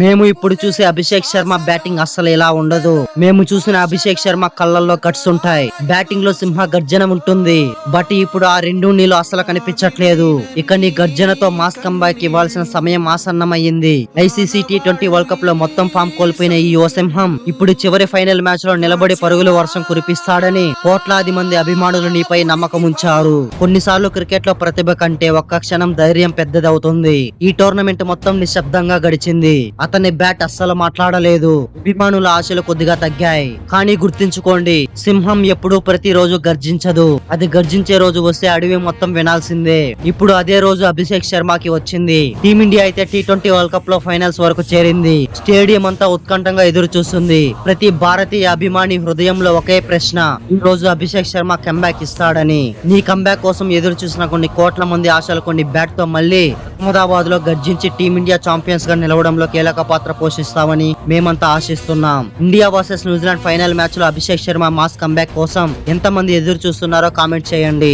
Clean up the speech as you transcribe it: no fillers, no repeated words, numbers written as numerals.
మేము ఇప్పుడు చూసే అభిషేక్ శర్మ బ్యాటింగ్ అస్సలు ఇలా ఉండదు. మేము చూసిన అభిషేక్ శర్మ కళ్ళల్లో గట్స్ ఉంటాయి, బ్యాటింగ్ లో సింహ గర్జన ఉంటుంది. బట్ ఇప్పుడు ఆ రెండు నీళ్ళు అస్సలు కనిపించట్లేదు. ఇక నీ గర్జనతో మాస్ కంబ్యాక్ ఇవ్వాల్సిన సమయం ఆసన్నమయ్యింది. ఐసీసీ T20 వరల్డ్ కప్ లో మొత్తం ఫామ్ కోల్పోయిన ఈ యువ సింహం ఇప్పుడు చివరి ఫైనల్ మ్యాచ్ లో నిలబడి పరుగుల వర్షం కురిపిస్తాడని కోట్లాది మంది అభిమానులు నీపై నమ్మకం ఉంచారు. కొన్నిసార్లు క్రికెట్ లో ప్రతిభ కంటే ఒక్క క్షణం ధైర్యం పెద్దదవుతుంది. ఈ టోర్నమెంట్ మొత్తం నిశ్శబ్దంగా గడిచింది. అతని బ్యాట్ అస్సలు మాట్లాడలేదు. అభిమానుల ఆశలు కొద్దిగా తగ్గాయి. కానీ గుర్తించుకోండి, సింహం ఎప్పుడూ ప్రతిరోజు గర్జించదు. అది గర్జించే రోజు వస్తే అడవి మొత్తం వినాల్సిందే. ఇప్పుడు అదే రోజు అభిషేక్ శర్మకి వచ్చింది. టీమిండియా అయితే T20 వరల్డ్ కప్ లో ఫైనల్స్ వరకు చేరింది. స్టేడియం అంతా ఉత్కంఠంగా ఎదురు చూస్తుంది. ప్రతి భారతీయ అభిమాని హృదయంలో ఒకే ప్రశ్న, ఈ రోజు అభిషేక్ శర్మ కంబ్యాక్ ఇస్తాడని. నీ కంబ్యాక్ కోసం ఎదురు చూసిన కొన్ని కోట్ల మంది ఆశలు కొన్ని బ్యాట్ తో మళ్ళీ అహ్మదాబాద్ లో గర్జించి టీమిండియా ఛాంపియన్స్ గా నిలవడంలో కీలక పాత్ర పోషిస్తామని మేమంతా ఆశిస్తున్నాం. India versus New Zealand final match లో అభిషేక్ శర్మ మాస్ కంబ్యాక్ కోసం ఎంత మంది ఎదురు చూస్తున్నారో కామెంట్ చేయండి.